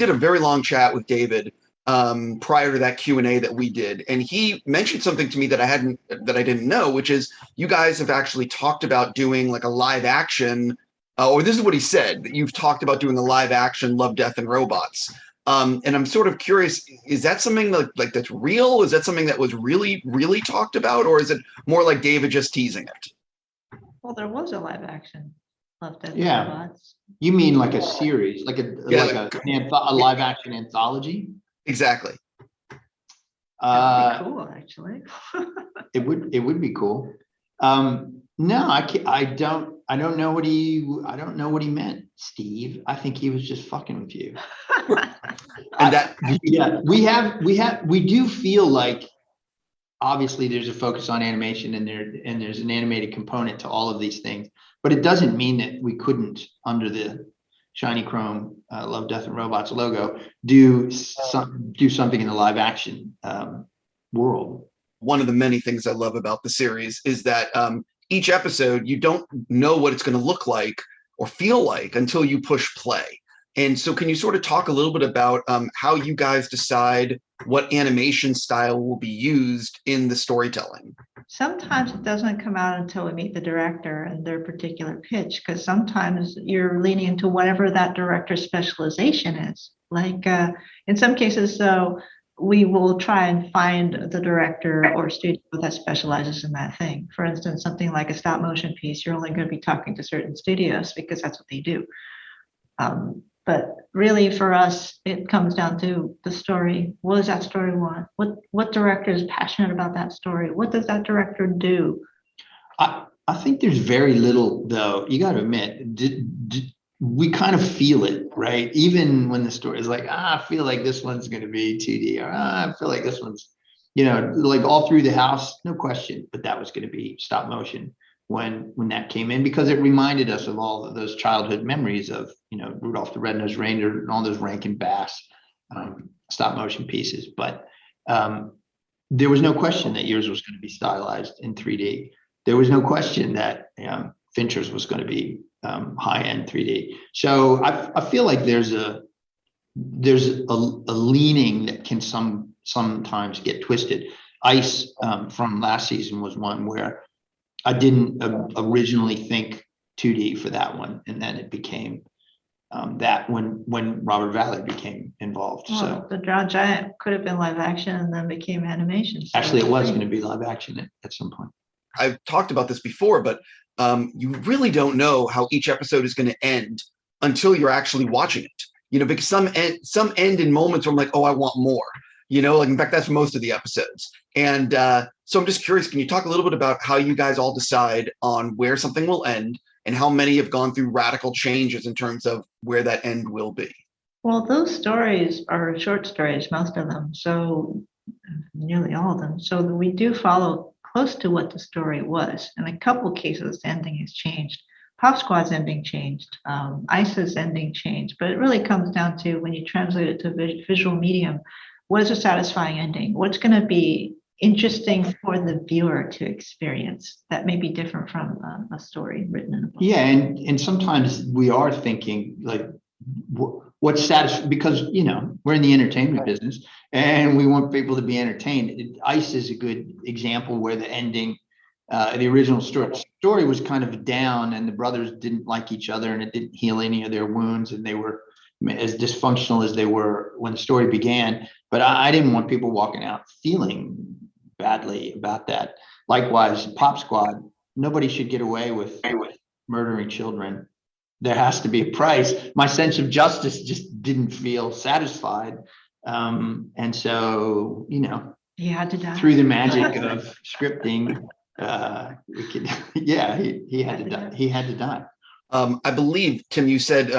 did a very long chat with David prior to that Q&A that we did, and he mentioned something to me that I didn't know, which is you guys have actually talked about doing like a live action, or this is what he said, that you've talked about doing a live action Love, Death, and Robots. And I'm sort of curious, is that something like that's real? Is that something that was really, really talked about, or is it more like David just teasing it? Well, there was a live action Love, Death, and Yeah. Robots. You mean like a series, like a live action anthology? Exactly. That would be cool, actually. It would be cool. No, I don't know what he meant, Steve. I think he was just fucking with you. We do feel like obviously there's a focus on animation and there's an animated component to all of these things, but it doesn't mean that we couldn't, under the Shiny Chrome Love, Death, and Robots logo, do something in the live action world. One of the many things I love about the series is that each episode, you don't know what it's going to look like or feel like until you push play. And so can you sort of talk a little bit about how you guys decide what animation style will be used in the storytelling? Sometimes it doesn't come out until we meet the director and their particular pitch, because sometimes you're leaning into whatever that director's specialization is. Like in some cases, though, we will try and find the director or studio that specializes in that thing. For instance, something like a stop motion piece, you're only going to be talking to certain studios because that's what they do. But really for us, it comes down to the story. What does that story want? What director is passionate about that story? What does that director do? I think there's very little, though. You got to admit, we kind of feel it, right? Even when the story is like, I feel like this one's going to be 2D, or I feel like this one's, like all through the house, no question, but that was going to be stop motion when that came in, because it reminded us of all of those childhood memories of, Rudolph the Red-Nosed Reindeer and all those Rankin Bass stop motion pieces. But there was no question that yours was going to be stylized in 3D. There was no question that Fincher's was going to be high-end 3D. So I feel like there's a leaning that can sometimes get twisted. Ice from last season was one where I didn't originally think 2D for that one, and then it became that when Robert Valley became involved. Well, so the Drowned Giant could have been live action and then became animation. So actually, it was going to be live action at some point. I've talked about this before, but you really don't know how each episode is going to end until you're actually watching it. Because some end in moments where I'm like, oh, I want more. Like in fact, that's most of the episodes. And so I'm just curious, can you talk a little bit about how you guys all decide on where something will end and how many have gone through radical changes in terms of where that end will be? Well, those stories are short stories, most of them. So nearly all of them. So we do follow close to what the story was. In a couple cases, the ending has changed. Pop Squad's ending changed. Ice's ending changed. But it really comes down to when you translate it to visual medium, what is a satisfying ending? What's going to be interesting for the viewer to experience that may be different from a story written in a book? Yeah, and sometimes we are thinking like, what's satisfying, because we're in the entertainment business and we want people to be entertained. Ice is a good example where the ending, the original story was kind of down, and the brothers didn't like each other, and it didn't heal any of their wounds, and they were as dysfunctional as they were when the story began. But I didn't want people walking out feeling badly about that. Likewise, Pop Squad, nobody should get away with murdering children. There has to be a price. My sense of justice just didn't feel satisfied. And so, He had to die. Through the magic of scripting, he had to die. He had to die. I believe, Tim, you said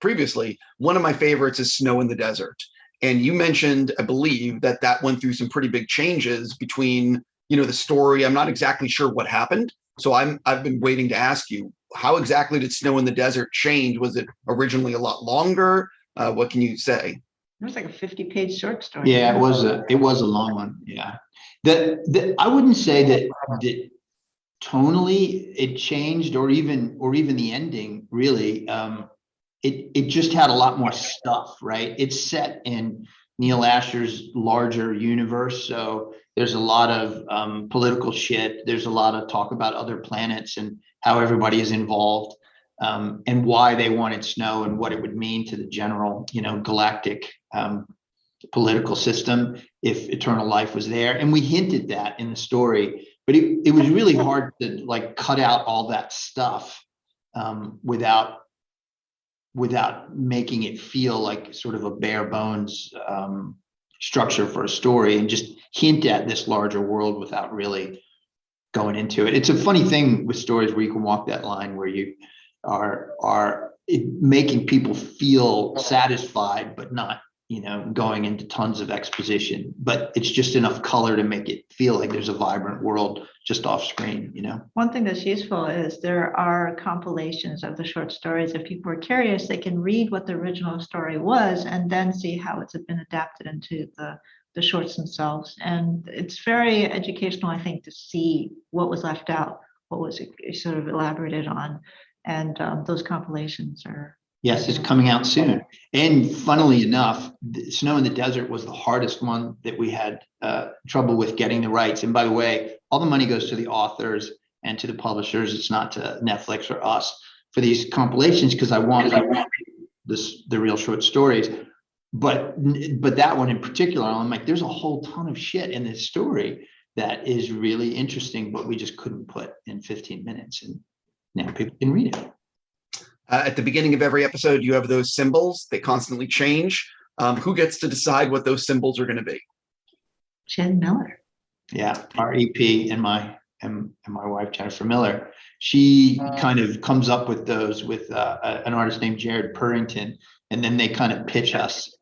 previously, one of my favorites is Snow in the Desert. And you mentioned, I believe, that went through some pretty big changes between, the story. I'm not exactly sure what happened. So I've been waiting to ask you, how exactly did Snow in the Desert change? Was it originally a lot longer? What can you say? It was like a 50-page short story. Yeah, it was a long one. Yeah. I wouldn't say that tonally it changed, or even the ending really. it just had a lot more stuff, right? It's set in Neil Asher's larger universe, so there's a lot of political shit. There's a lot of talk about other planets and how everybody is involved, and why they wanted snow and what it would mean to the general, galactic political system if eternal life was there. And we hinted that in the story, but it was really hard to like cut out all that stuff without making it feel like sort of a bare bones structure for a story, and just hint at this larger world without really going into it. It's a funny thing with stories where you can walk that line where you are making people feel satisfied, but not, going into tons of exposition, but it's just enough color to make it feel like there's a vibrant world just off screen, One thing that's useful is there are compilations of the short stories. If people are curious, they can read what the original story was and then see how it's been adapted into the shorts themselves. And it's very educational, I think, to see what was left out, what was sort of elaborated on. And those compilations are. Yes, it's coming out soon. And funnily enough, Snow in the Desert was the hardest one that we had trouble with getting the rights. And by the way, all the money goes to the authors and to the publishers. It's not to Netflix or us for these compilations, because I want the real short stories. But that one in particular, I'm like, there's a whole ton of shit in this story that is really interesting, but we just couldn't put in 15 minutes. And now people can read it. At the beginning of every episode, you have those symbols. They constantly change. Who gets to decide what those symbols are going to be? Jen Miller. Yeah, our EP and my wife, Jennifer Miller. She kind of comes up with those with an artist named Jared Purrington. And then they kind of pitch us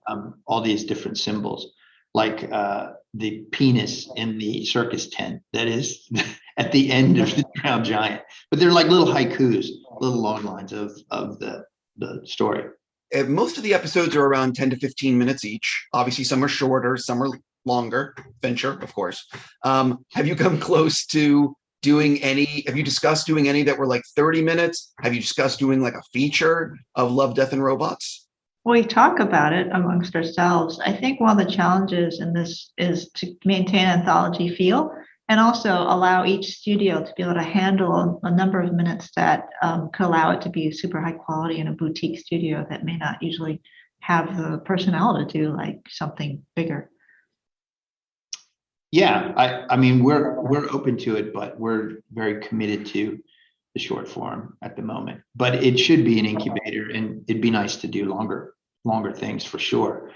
all these different symbols, like the penis in the circus tent that is at the end of the Drowned Giant. But they're like little haikus, little long lines of the story. Most of the episodes are around 10 to 15 minutes each. Obviously, some are shorter, some are longer. Fincher, of course. Have you come close to doing any? Have you discussed doing any that were like 30 minutes? Have you discussed doing like a feature of Love, Death, and Robots? We talk about it amongst ourselves. I think one of the challenges in this is to maintain an anthology feel and also allow each studio to be able to handle a number of minutes that could allow it to be super high quality in a boutique studio that may not usually have the personnel to do like something bigger. Yeah, I mean, we're open to it, but we're very committed to the short form at the moment. But it should be an incubator, and it'd be nice to do longer things for sure.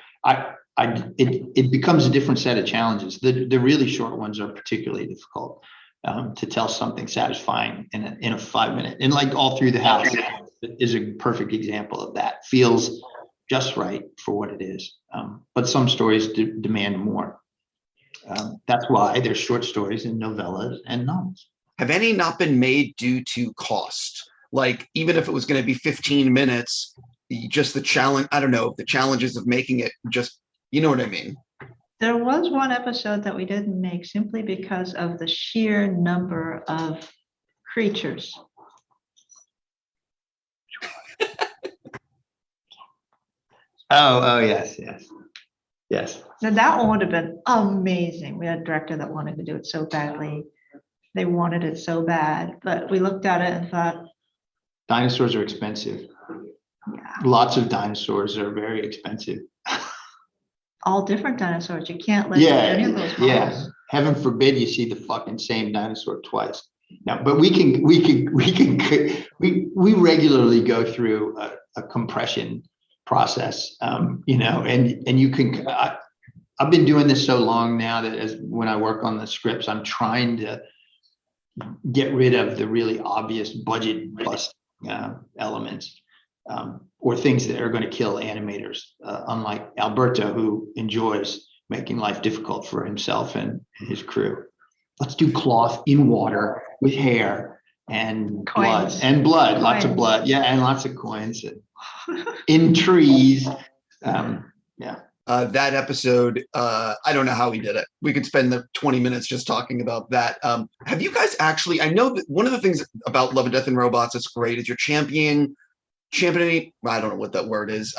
It becomes a different set of challenges. The really short ones are particularly difficult to tell something satisfying in a 5 minute. And like All Through the House is a perfect example of that. Feels just right for what it is. But some stories demand more. That's why there's short stories and novellas and novels. Have any not been made due to cost? Like, even if it was going to be 15 minutes, just the challenge, I don't know, the challenges of making it, just, you know what I mean? There was one episode that we didn't make simply because of the sheer number of creatures. Oh, yes. Now that one would have been amazing. We had a director that wanted to do it so badly. They wanted it so bad, but we looked at it and thought, dinosaurs are expensive. yeah, Lots of dinosaurs are very expensive. all different dinosaurs. You can't list any of those models. Yeah. Heaven forbid you see the fucking same dinosaur twice. No, but we regularly go through a compression process, and you can. I've been doing this so long now that when I work on the scripts, I'm trying to get rid of the really obvious budget bust elements. Or things that are going to kill animators, unlike Alberto, who enjoys making life difficult for himself and his crew. Let's do cloth in water with hair and Coins. blood, lots of blood. Yeah, and lots of coins in trees. That episode, I don't know how he did it. We could spend the 20 minutes just talking about that. Have you guys actually, I know that one of the things about Love and Death and Robots that's great is you're championing championing, I don't know what that word is,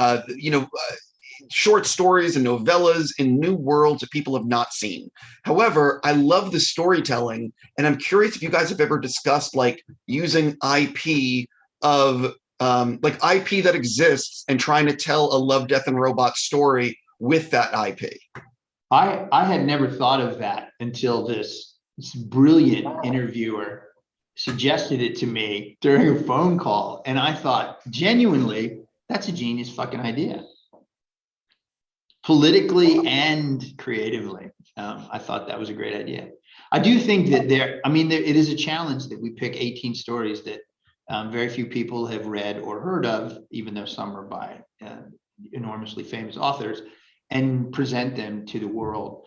short stories and novellas in new worlds that people have not seen. However, I love the storytelling, and I'm curious if you guys have ever discussed like using IP of like IP that exists and trying to tell a Love, Death, and Robots story with that IP. I had never thought of that until this brilliant interviewer suggested it to me during a phone call, and I thought, genuinely, that's a genius fucking idea. Politically and creatively, I thought that was a great idea. I do think that it is a challenge that we pick 18 stories that very few people have read or heard of, even though some are by enormously famous authors, and present them to the world.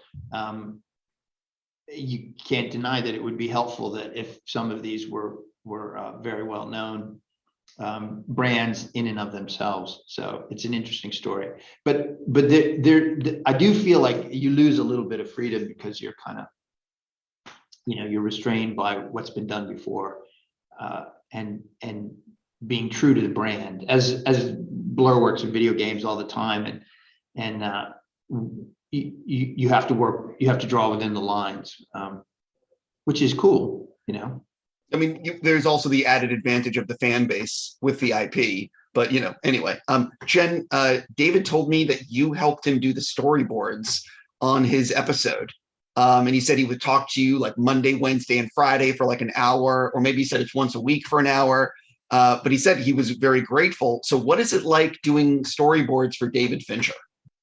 You can't deny that it would be helpful that if some of these were very well known brands in and of themselves. So it's an interesting story, but I do feel like you lose a little bit of freedom because you're kind of, you're restrained by what's been done before, and being true to the brand, as Blur works in video games all the time, and you have to draw within the lines, which is cool, I mean, there's also the added advantage of the fan base with the IP, but anyway, Jen, David told me that you helped him do the storyboards on his episode. And he said he would talk to you like Monday, Wednesday, and Friday for like an hour, or maybe he said it's once a week for an hour. But he said he was very grateful. So what is it like doing storyboards for David Fincher?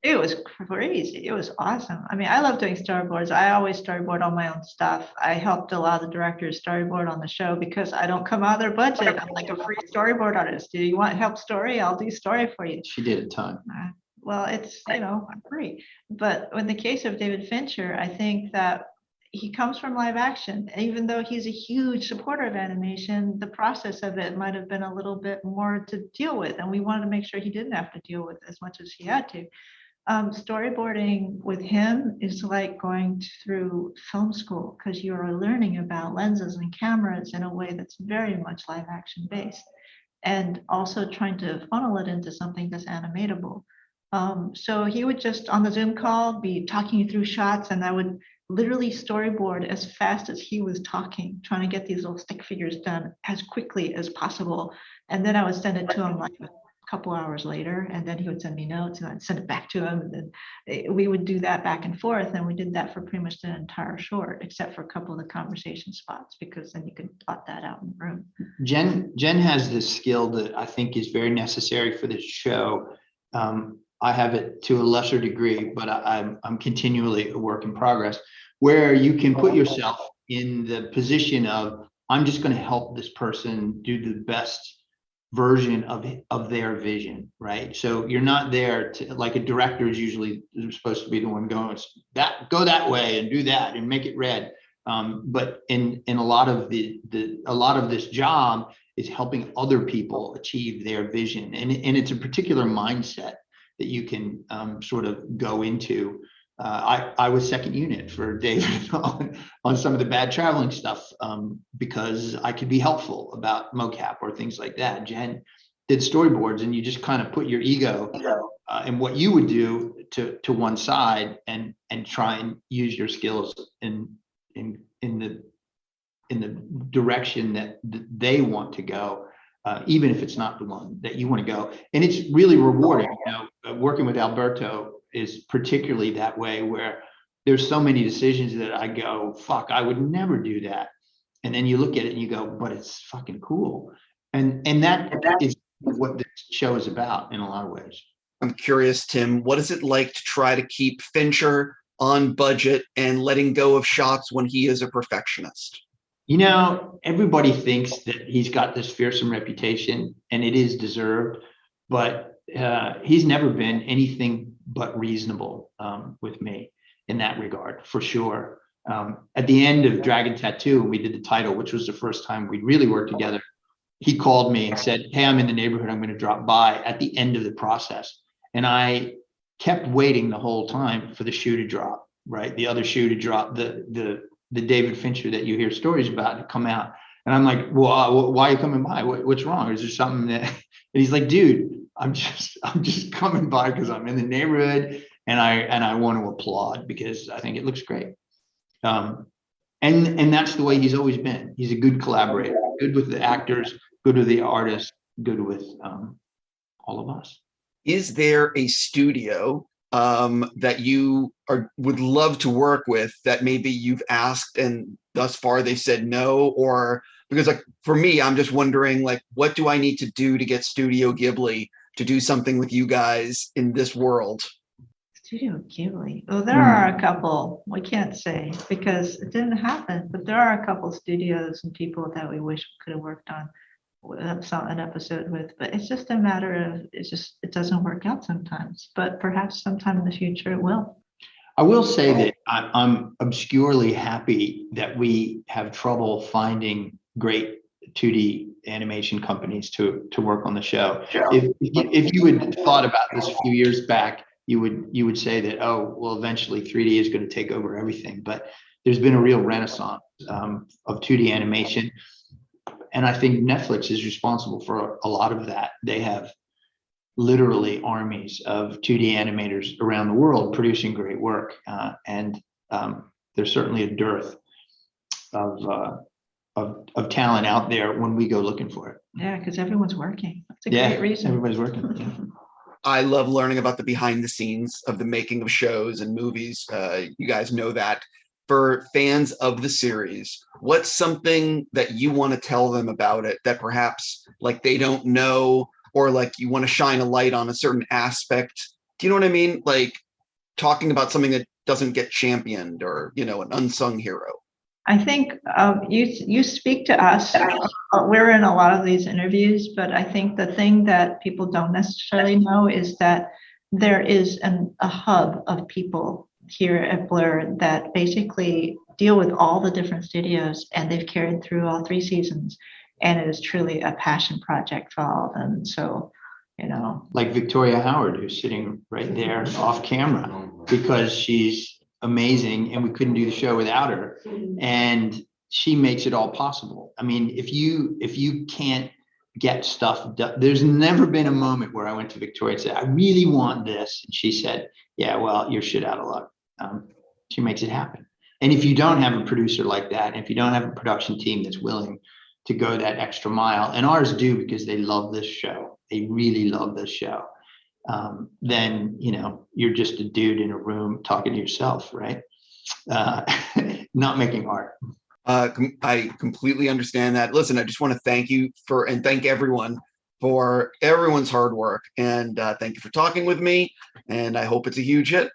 It was crazy. It was awesome. I mean, I love doing storyboards. I always storyboard all my own stuff. I helped a lot of the directors storyboard on the show because I don't come out of their budget. I'm like a free storyboard artist. Do you want help story? I'll do story for you. She did a ton. Well, it's, I'm free. But in the case of David Fincher, I think that he comes from live action. Even though he's a huge supporter of animation, the process of it might have been a little bit more to deal with. And we wanted to make sure he didn't have to deal with as much as he had to. Storyboarding with him is like going through film school because you are learning about lenses and cameras in a way that's very much live action based, and also trying to funnel it into something that's animatable. So he would just on the Zoom call be talking you through shots, and I would literally storyboard as fast as he was talking, trying to get these little stick figures done as quickly as possible. And then I would send it to him like a couple hours later, and then he would send me notes and I'd send it back to him, and then we would do that back and forth, and we did that for pretty much the entire short, except for a couple of the conversation spots, because then you could plot that out in the room. Jen has this skill that I think is very necessary for this show. I have it to a lesser degree, but I'm continually a work in progress, where you can put yourself in the position of, I'm just going to help this person do the best version of their vision, right? So you're not there to, like, a director is usually supposed to be the one going go that way and do that and make it red. But in a lot of a lot of this job is helping other people achieve their vision, and it's a particular mindset that you can sort of go into. I was second unit for David on some of the bad traveling stuff, because I could be helpful about mocap or things like that. Jen did storyboards, and you just kind of put your ego and what you would do to one side, and try and use your skills in the direction that they want to go, even if it's not the one that you want to go. And it's really rewarding. Working with Alberto is particularly that way, where there's so many decisions that I go, fuck, I would never do that. And then you look at it and you go, but it's fucking cool. And that is what this show is about in a lot of ways. I'm curious, Tim, what is it like to try to keep Fincher on budget and letting go of shots when he is a perfectionist? Everybody thinks that he's got this fearsome reputation, and it is deserved, but he's never been anything but reasonable with me in that regard, for sure. At the end of Dragon Tattoo, when we did the title, which was the first time we really worked together, he called me and said, hey, I'm in the neighborhood, I'm going to drop by at the end of the process. And I kept waiting the whole time for the shoe to drop, right? The other shoe to drop, the David Fincher that you hear stories about to come out. And I'm like, well, why are you coming by? What's wrong? Is there something that, And he's like, dude, I'm just coming by because I'm in the neighborhood and I want to applaud because I think it looks great. And that's the way he's always been. He's a good collaborator, good with the actors, good with the artists, good with all of us. Is there a studio that you would love to work with that maybe you've asked and thus far they said no? Or because like for me, I'm just wondering, like, what do I need to do to get Studio Ghibli to do something with you guys in this world? Studio Ghibli. Well, there are a couple. We can't say because it didn't happen, but there are a couple studios and people that we wish we could have worked on an episode with. But it's just a matter of it doesn't work out sometimes. But perhaps sometime in the future it will. I will say that I'm obscurely happy that we have trouble finding great 2D animation companies to work on the show. If you had thought about this a few years back, you would say that, oh, well, eventually 3D is going to take over everything. But there's been a real renaissance of 2D animation. And I think Netflix is responsible for a lot of that. They have literally armies of 2D animators around the world producing great work. And there's certainly a dearth of talent out there when we go looking for it. Yeah, because everyone's working. That's a great reason. Everybody's working. Yeah. I love learning about the behind the scenes of the making of shows and movies. You guys know that. For fans of the series, what's something that you want to tell them about it that perhaps like they don't know, or like you want to shine a light on a certain aspect? Do you know what I mean? Like talking about something that doesn't get championed, or, you know, an unsung hero. I think you speak to us. We're in a lot of these interviews, but I think the thing that people don't necessarily know is that there is a hub of people here at Blur that basically deal with all the different studios, and they've carried through all 3 seasons, and it is truly a passion project for all of them. So, you know, like Victoria Howard, who's sitting right there off camera because she's amazing and we couldn't do the show without her, and she makes it all possible. I mean, if you can't get stuff done, there's never been a moment where I went to Victoria and said, I really want this, and she said, yeah, well, you're shit out of luck. She makes it happen. And if you don't have a producer like that, and if you don't have a production team that's willing to go that extra mile, and ours do because they love this show, they really love this show, then, you know, you're just a dude in a room talking to yourself, right? Not making art. I completely understand that. Listen, I just want to thank you and thank everyone for everyone's hard work, and thank you for talking with me, and I hope it's a huge hit.